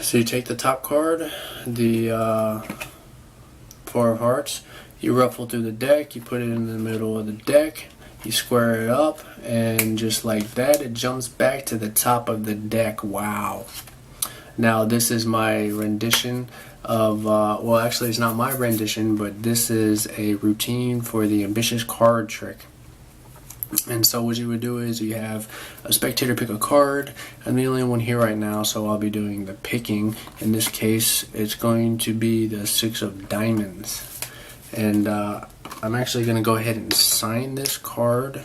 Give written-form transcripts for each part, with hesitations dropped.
So you take the top card, the Four of Hearts, you ruffle through the deck, you put it in the middle of the deck, you square it up, and just like that, it jumps back to the top of the deck. Wow. Now this is my rendition of, well actually it's not my rendition, but this is a routine for the ambitious card trick. And so what you would do is you have a spectator pick a card. I'm the only one here right now, so I'll be doing the picking. In this case, it's going to be the Six of Diamonds. And I'm actually going to go ahead and sign this card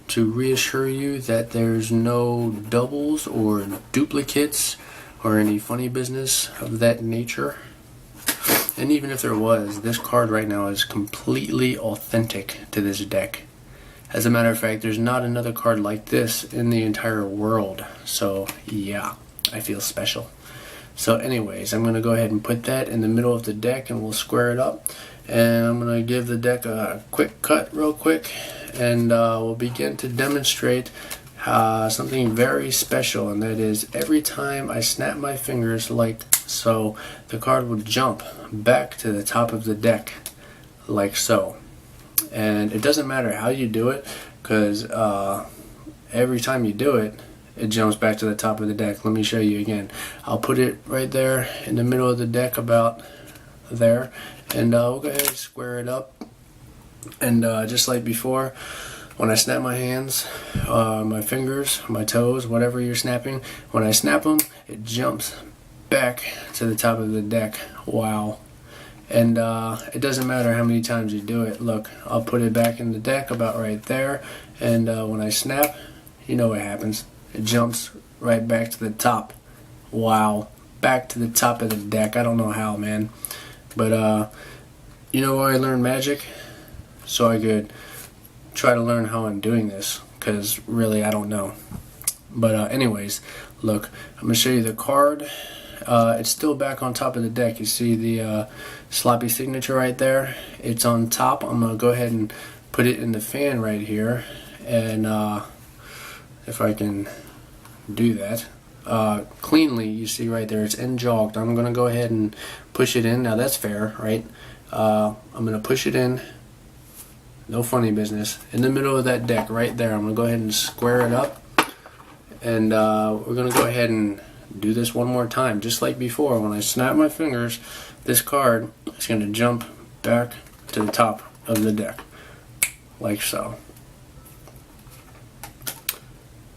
to reassure you that there's no doubles or duplicates or any funny business of that nature. And even if there was, this card right now is completely authentic to this deck. As a matter of fact, there's not another card like this in the entire world. So yeah, I feel special. So anyways, I'm going to go ahead and put that in the middle of the deck and we'll square it up. And I'm going to give the deck a quick cut real quick. And we'll begin to demonstrate something very special. And that is every time I snap my fingers like so, the card will jump back to the top of the deck like so. And it doesn't matter how you do it, because every time you do it, it jumps back to the top of the deck. Let me show you again. I'll put it right there in the middle of the deck, about there, and we'll go ahead and square it up. And just like before, when I snap my hands, my fingers, my toes, whatever you're snapping, when I snap them, it jumps back to the top of the deck. Wow. And it doesn't matter how many times you do it. Look, I'll put it back in the deck about right there, and when I snap, you know what happens. It jumps right back to the top. Wow. Back to the top of the deck. I don't know how, man. But you know where I learned magic? So I could try to learn how I'm doing this, because really I don't know. But anyways, look, I'm going to show you the card. It's still back on top of the deck. You see the sloppy signature right there? It's on top. I'm going to go ahead and put it in the fan right here. And if I can do that cleanly, you see right there, it's enjogged. I'm going to go ahead and push it in. Now that's fair, right? I'm going to push it in. No funny business. In the middle of that deck right there. I'm going to go ahead and square it up. And we're going to go ahead and do this one more time, just like before. When I snap my fingers, this card is going to jump back to the top of the deck, like so.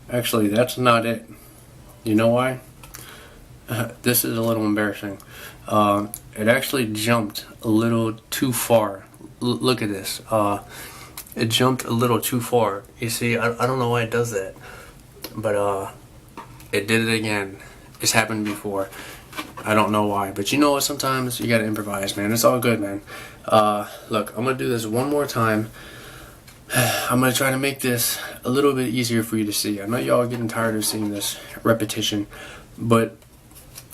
Actually, that's not it. You know why? This is a little embarrassing. It actually jumped a little too far. Look at this. It jumped a little too far. You see, I don't know why it does that, but it did it again. It's happened before. I don't know why, but you know what? Sometimes you gotta improvise, man. It's all good, man. Look, I'm gonna do this one more time. I'm gonna try to make this a little bit easier for you to see. I know y'all are getting tired of seeing this repetition, but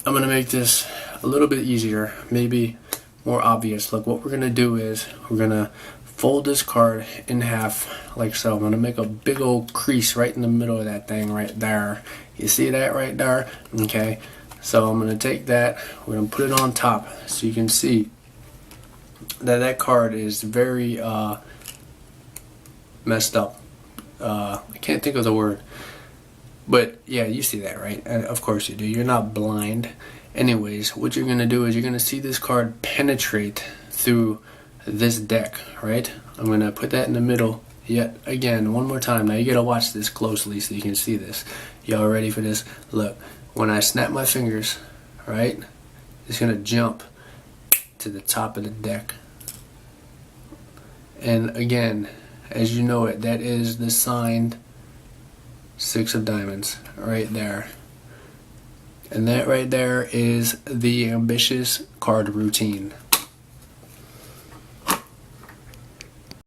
I'm gonna make this a little bit easier, maybe more obvious. Look, what we're gonna do is we're gonna fold this card in half like so. I'm gonna make a big old crease right in the middle of that thing right there. You see that right there? Okay, so I'm gonna take that, we're gonna put it on top so you can see that that card is very messed up. I can't think of the word, but yeah, you see that, right? And of course you do. You're not blind. Anyways, what you're gonna do is you're gonna see this card penetrate through this deck, right? I'm gonna put that in the middle yet again, one more time. Now you gotta watch this closely so you can see this. Y'all ready for this? Look, when I snap my fingers, right, it's gonna jump to the top of the deck. And again, as you know it, that is the signed Six of Diamonds right there. And that right there is the ambitious card routine.